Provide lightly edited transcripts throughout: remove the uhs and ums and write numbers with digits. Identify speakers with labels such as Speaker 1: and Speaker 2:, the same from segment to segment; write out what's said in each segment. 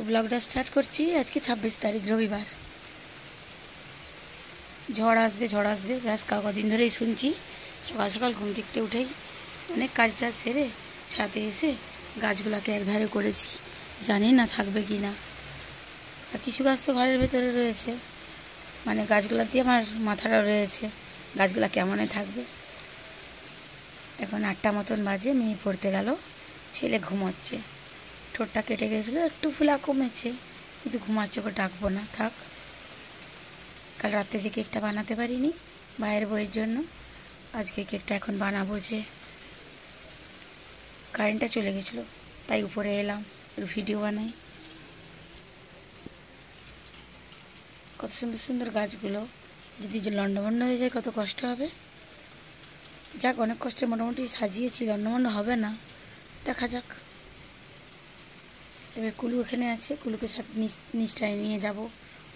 Speaker 1: ব্লগটা স্টার্ট করছি। আজকে 26 তারিখ রবিবার। ঝড় আসবে ব্যাস কদিন ধরেই শুনছি। সকাল সকাল ঘুম থেকে উঠেই অনেক কাজ টাজ সেরে ছাদে এসে গাছগুলোকে একধারে করেছি, জানি না থাকবে কি না। আর কিছু গাছ তো ঘরের ভেতরে রয়েছে, মানে গাছগুলো দিয়ে আমার মাথাটাও রয়েছে, গাছগুলো কেমনে থাকবে। এখন 8টা মতন বাজে, মেয়ে পড়তে গেল, ছেলে ঘুমোচ্ছে। ঠোঁটটা কেটে গেছিলো, একটু ফুলা কমেছে, কিন্তু ঘুমাচ্ছে, ওকে ডাকবো না, থাক। কাল রাতে যে কেকটা বানাতে পারিনি ভাইয়ের বইয়ের জন্য, আজকে কেকটা এখন বানাবো। যে কারেন্টটা চলে গেছিলো, তাই উপরে এলাম, একটু ভিডিও বানাই। কত সুন্দর সুন্দর গাছগুলো, যদি লন্ডভন্ড হয়ে যায় কত কষ্ট হবে। যাক, অনেক কষ্টে মোটামুটি সাজিয়েছি, লন্ডভন্ড হবে না, দেখা যাক। এবার কুলু এখানে আছে, কুলুকে নিচটায় নিয়ে যাব,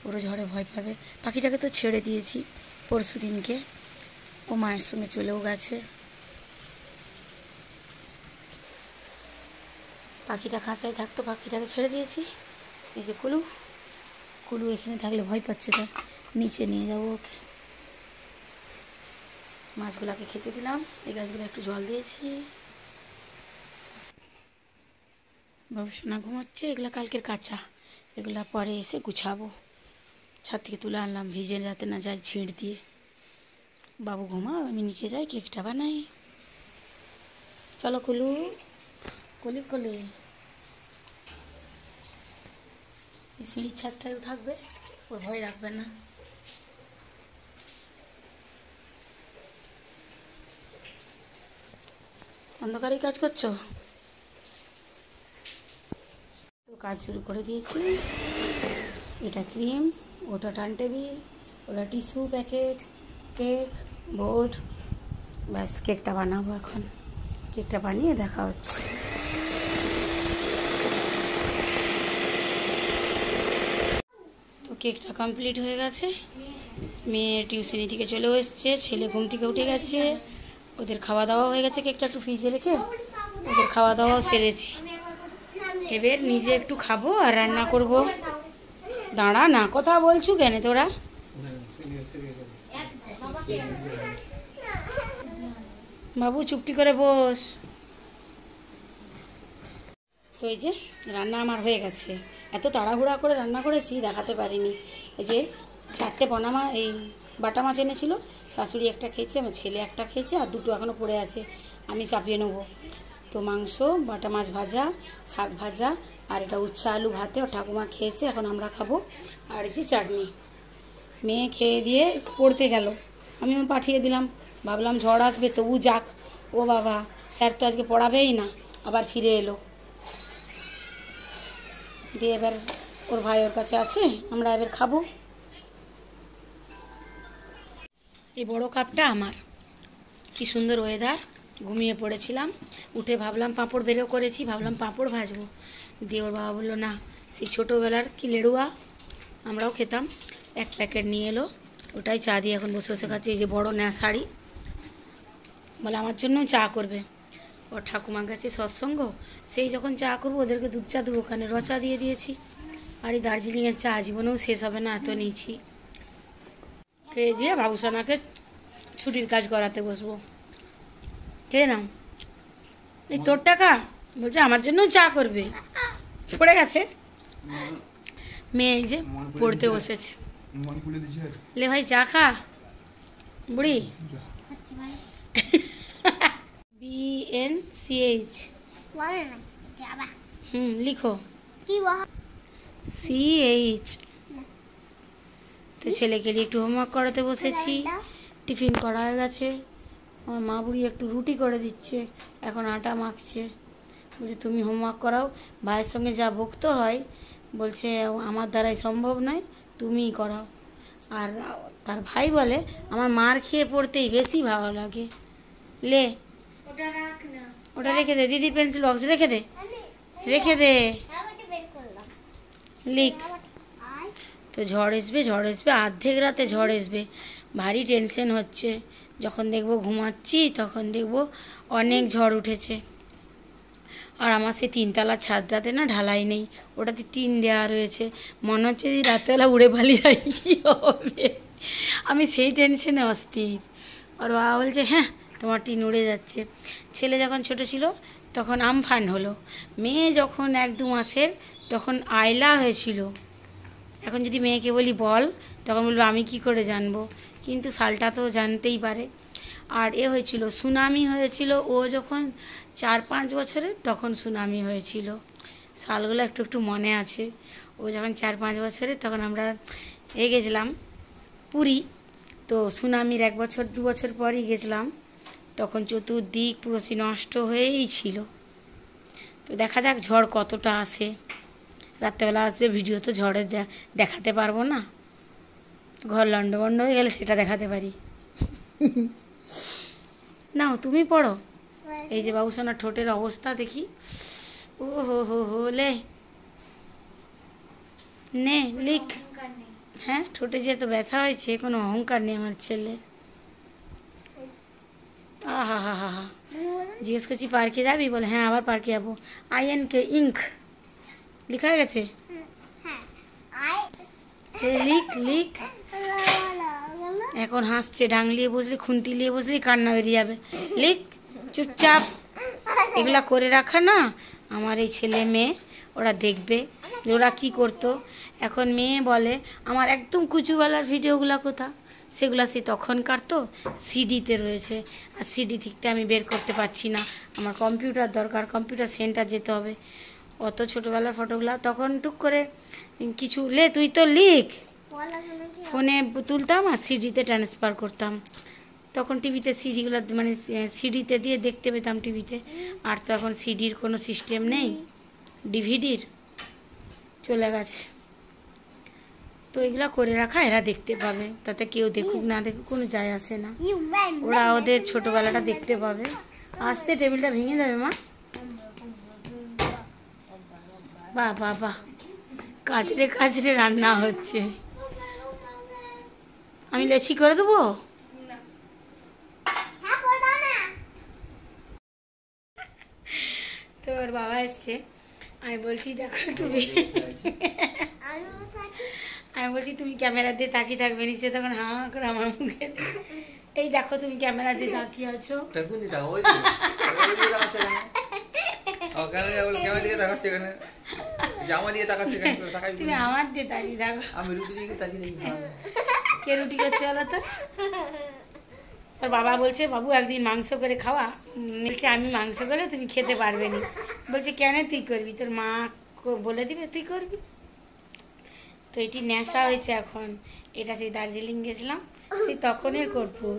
Speaker 1: ওরও ঝড়ে ভয় পাবে। পাখিটাকে তো ছেড়ে দিয়েছি পরশু দিনকে, ও মায়ের সঙ্গে চলেও গেছে। পাখিটা খাঁচায় থাকতো, পাখিটাকে ছেড়ে দিয়েছি। এই যে কুলু, কুলু এখানে থাকলে ভয় পাচ্ছে, তার নিচে নিয়ে যাবো ওকে। মাছগুলোকে খেতে দিলাম, এই গাছগুলো একটু জল দিয়েছি। বাবুসোনা ঘুমাচ্ছে, এগুলো কালকের কাঁচা, এগুলো পরে এসে গুছাবো। ছাদ থেকে তুলে আনলাম, ভিজে যাতে না যায় ছিঁড় দিয়ে। বাবু ঘুমা, আমি নিচে যাই, কেকটা বানাই। চলো কুলু, কলি কলি। এই সিঁড়ির ছাদটাও থাকবে, ওর ভয় রাখবে না। অন্ধকারেই কাজ করছো তো? কাজ শুরু করে দিয়েছি। এটা ক্রিম, ওটা টার্ন টেবিল, ওটা টিস্যু প্যাকেট, কেক, বোর্ড। ব্যাস কেকটা বানাবো এখন। কেকটা বানিয়ে দেখা হচ্ছে। তো কেকটা কমপ্লিট হয়ে গেছে। মেয়ে টিউশনি থেকে চলেও এসছে, ছেলে ঘুম থেকে উঠে গেছে, ওদের খাওয়া দাওয়া হয়ে গেছে। কেকটা একটু ফ্রিজে রেখে ওদের খাওয়া দাওয়াও সেরেছি। এবার নিজে একটু খাবো আর রান্না করব। দাঁড়া না, কথা বলছু কেন তোরা? বাবু চুপটি করে বস। তো এই যে রান্না আমার হয়ে গেছে। এত তাড়াহুড়া করে রান্না করেছি, দেখাতে পারিনি। এই যে 4টে এই বাটা মাছ এনেছিল, শাশুড়ি একটা খেয়েছে, আমার ছেলে একটা খেয়েছে, আর 2টো এখনও পড়ে আছে, আমি চাপিয়ে নেবো। তো মাংস, বাটা মাছ ভাজা, শাক ভাজা, আর এটা উচ্ছে আলু ভাতে ও ঠাকুমা খেয়েছে, এখন আমরা খাবো। আর এই যে চাটনি। মেয়ে খেয়ে দিয়ে পড়তে গেল, আমি পাঠিয়ে দিলাম, ভাবলাম ঝড় আসবে তবু যাক। ও বাবা, স্যার তো আজকে পড়াবেই না, আবার ফিরে এলো। দিয়ে এবার ওর ভাই ওর কাছে আছে, আমরা এবার খাবো। এই বড় কাপটা আমার। কি সুন্দর ওয়েদার, ঘুমিয়ে পড়েছিলাম, উঠে ভাবলাম পাঁপড় বেরো করেছি, ভাবলাম পাঁপড় ভাজবো। দিয়ে ওর বাবা বললো না, সেই ছোটোবেলার কি লেড়ুয়া আমরাও খেতাম, 1 প্যাকেট নিয়ে এলো, ওটাই চা দিয়ে এখন বসে বসে খাচ্ছি। এই যে বড় শাড়ি, বলে আমার জন্য চা করবে। ওর ঠাকুমার কাছে সৎসঙ্গ, সেই যখন চা করবো ওদেরকে দুধ চা দেবো, ওখানে রচা দিয়ে দিয়েছি। আর এই দার্জিলিংয়ের চা জীবনেও শেষ হবে না, এত নিয়েছি। খেয়ে দিয়ে বাবুসোনাকে ছুটির কাজ করাতে বসবো। খেয়ে নাও। এই তোর টাকা, বলছে আমার জন্য চা করবে, পড়ে গেছে। মেয়ে এই যে পড়তে বসেছে। লে ভাই চা খা বুড়ি। BNCH লিখো, CH। তো ছেলেকে নিয়ে একটু হোমওয়ার্ক করাতে বসেছি। টিফিন করা হয়ে গেছে। আমার মা বুড়ি একটু রুটি করে দিচ্ছে, এখন আটা মাখছে। বলছে তুমি হোমওয়ার্ক করাও, ভাইয়ের সঙ্গে যা বকতে হয়, বলছে আমার দ্বারাই সম্ভব নয়, তুমিই করাও। আর তার ভাই বলে আমার মার খেয়ে পড়তেই বেশি ভালো লাগে। লে ওটা রেখে দে, দিদির পেন্সিল বক্স রেখে দে, রেখে দে, লিখ। তো ঝড় আসবে, অর্ধেক রাতে ঝড় আসবে, ভারী টেনশন হচ্ছে। যখন দেখবো ঘুমাচ্ছি তখন দেখবো অনেক ঝড় উঠেছে। আর আমার সেই 3তলার ছাদটাতে না ঢালাই নেই, ওটাতে টিন দেওয়া রয়েছে। মনে হচ্ছে যদি রাত্রেবেলা উড়ে পালিয়ে যাই কী হবে, আমি সেই টেনশনে অস্থির। আর বাবা বলছে হ্যাঁ তোমার টিন উড়ে যাচ্ছে। ছেলে যখন ছোট ছিল তখন আমফান হলো, মেয়ে যখন 1-2 মাসের তখন আয়লা হয়েছিল। এখন যদি মেয়েকে বলি বল, তখন বলবে আমি কি করে জানবো, কিন্তু সালটা তো জানতেই পারে। আর এ হয়েছিল সুনামি হয়েছিল, ও যখন 4-5 বছরের তখন সুনামি হয়েছিল। সালগুলো একটু একটু মনে আছে। ও যখন 4-5 বছরের তখন আমরা গেছিলাম পুরী, তো সুনামির 1 বছর 2 বছর পরই গেছিলাম, তখন চতুর্দিক পুরো নষ্ট হয়েই ছিল। তো দেখা যাক ঝড় কতটা আসে। রাত্রেবেলা আসবে, ভিডিও তো ঝড়ে দেখাতে পারবো না, ঘর লন্ডভন্ড হয়ে গেলে সেটা দেখাতে পারি। নাও তুমি পড়ো। এই যে বাবুসোনার ঠোঁটের অবস্থা দেখি, ও হো লে নে লিখ। হ্যাঁ ঠোঁটে যে এত ব্যথা হয়েছে, কোনো অহংকার নেই আমার ছেলে। আহা হা হা হা। জিজ্ঞেস করছি পার্কে যাবি, বলে হ্যাঁ আবার পার্কে যাবো। INK ইঙ্ক লেখা হয়ে গেছে, লিখ লিখ। এখন হাসছে, ঢাং নিয়ে বসলি, খুন্তি নিয়ে বসলি, কান্না বেরিয়ে যাবে। লিখ চুপচাপ। এগুলা করে রাখা না, আমার এই ছেলে মেয়ে ওরা দেখবে যে ওরা কী করতো। এখন মেয়ে বলে আমার একদম কুচুবেলার ভিডিওগুলো কোথা, সেগুলো সে তখনকার তো সিডিতে রয়েছে, আর সিডি থেকে আমি বের করতে পারছি না, আমার কম্পিউটার দরকার, কম্পিউটার সেন্টার যেতে হবে। অত ছোটোবেলার ফটোগুলো তখন টুক করে কিছু লে, তুই তো লিখ। ফোনে তুলতাম আর সিডিতে ট্রান্সফার করতাম, তখন টিভিতে সিডিগুলো মানে সিডিতে দিয়ে দেখতে পেতাম টিভিতে। আর তো এখন সিডির কোনো সিস্টেম নেই, ডিভিডির চলে গেছে। তো এগুলো করে রাখা, এরা দেখতে পাবে, তাতে কেউ দেখুক না দেখুক কোনো যায় আসে না, ওরা ওদের ছোটোবেলাটা দেখতে পাবে। আস্তে টেবিলটা ভেঙে যাবে মা। বাহ বাহ বাহ, কাজরে কাজরে রান্না হচ্ছে। আমি লেচি করে দেবো। তো ওর বাবা এসছে, আমি বলছি দেখো একটু, আমি বলছি তুমি ক্যামেরা দিয়ে তাকিয়ে থাকবে নি, সে তখন হা করে আমার মুখে, এই দেখো তুমি ক্যামেরা দিয়ে তাকিয়ে আছো। তুমি আমার দিয়ে তাকিয়ে থাকো, কে রুটি করছে বলো তো। তোর বাবা বলছে বাবু একদিন মাংস করে খাওয়া, বলছে আমি মাংস করে তুমি খেতে পারবে না। বলছে কেন তুই করবি, তোর মা বলে দিবে তুই করবি। তো এটি নেশা হয়েছে এখন, এটা সেই দার্জিলিং গেছিলাম সেই তখনের কর্পূর,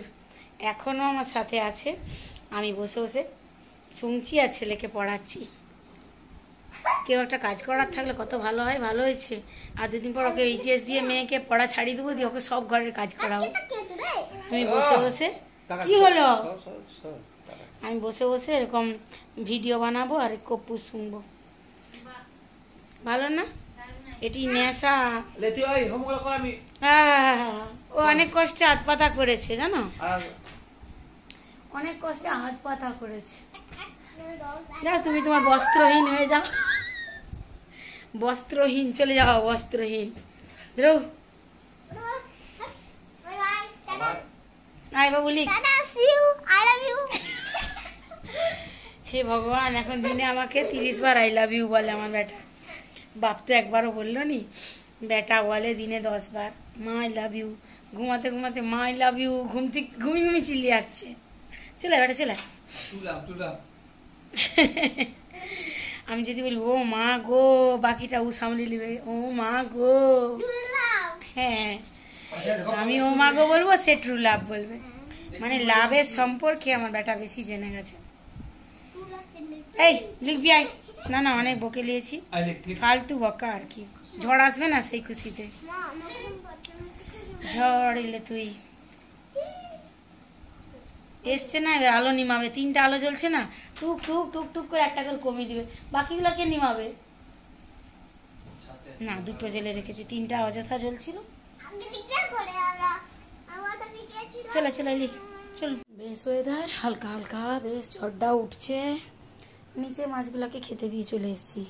Speaker 1: এখনও আমার সাথে আছে। আমি বসে বসে শুনছি আর ছেলেকে পড়াচ্ছি। কেউ একটা কাজ করার থাকলে কত ভালো হয়, ভালো হয়েছে। আর 2 দিন পর ওকে এইচএস দিয়ে মেয়েকে পড়া ছাড়িয়ে দেবো, দিয়ে ওকে সব ঘরের কাজ করাবো। আমি বসে বসে, কি হলো, আমি বসে বসে এরকম ভিডিও বানাবো আর কর্পূর শুনবো, ভালো না? এটি নেশা। ও অনেক কষ্টে হাত পাতা করেছে জানো, অনেক কষ্টে হাত পাতা করেছে। যাও তুমি তোমার বস্ত্রহীন হয়ে যাও, বস্ত্রহীন চলে যাও, বস্ত্রহীন। আয় বাবু লিখ। হে ভগবান, এখন দিনে আমাকে 30 বার আই লাভ ইউ বলে আমার বেটা। বাপ তো একবারও বললো নি, বেটা বলে দিনে 10 বার মা আই লাভ ইউ। ঘুমাতে ঘুমাতে মা আই লাভ ইউ, ঘুমি চিল্লিয়ে যাচ্ছে। চলে বেটা চলে। আমি যদি বলি ও মা গো, বাকিটা ও সামলে নিবে, ও মা গো। হ্যাঁ আমি ও মা গো বলবো, সে ট্রু লাভ বলবে। মানে লাভের সম্পর্কে আমার বেটা বেশি জেনে গেছে। এই লিখবি আয়। না না অনেক বকে নিয়েছি, ফালতু বকা আর কি। ঝড় আসবে না সেই খুশিতে, ঝড় এলে তুই এসছে না, এবার আলো নিমাবে। 3টা আলো জ্বলছে না, টুক টুক টুক টুক করে একটা করে কমিয়ে দিবে, বাকিগুলো কে নিমাবে? না 2টো জেলে রেখেছি, 3টা অযথা জ্বলছিল। চলো চলো লিখ চলো। বেশ ওয়েদার, হালকা হালকা বেশ ঝড়টা উঠছে, নিচে মাছগুলোকে খেতে দিয়ে চলে এসেছি।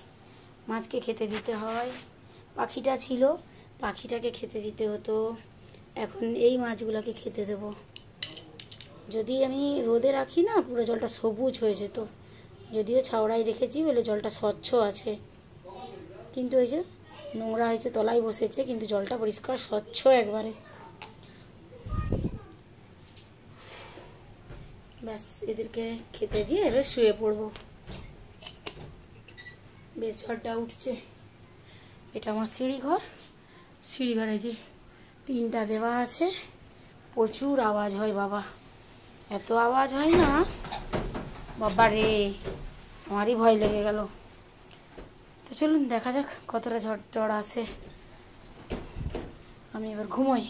Speaker 1: মাছকে খেতে দিতে হয়, পাখিটা ছিল, পাখিটাকে খেতে দিতে হতো, এখন এই মাছগুলোকে খেতে দেব। যদি আমি রোদে রাখি না, পুরো জলটা সবুজ হয়ে যেত। যদিও ছাওড়াই রেখেছি বলে জলটা স্বচ্ছ আছে, কিন্তু ওই যে নোংরা হয়েছে, তলায় বসেছে, কিন্তু জলটা পরিষ্কার স্বচ্ছ একবারে। ব্যাস, এদেরকে খেতে দিয়ে এবার শুয়ে পড়বো। বেশ ঝড়টা উঠছে। এটা আমার সিঁড়িঘর। সিঁড়িঘরে যে টিনটা দেওয়া আছে, প্রচুর আওয়াজ হয় বাবা, এত আওয়াজ হয় না বাবা রে, আমারই ভয় লেগে গেল। তো চলুন দেখা যাক কতটা ঝড় আসে। আমি এবার ঘুমোই।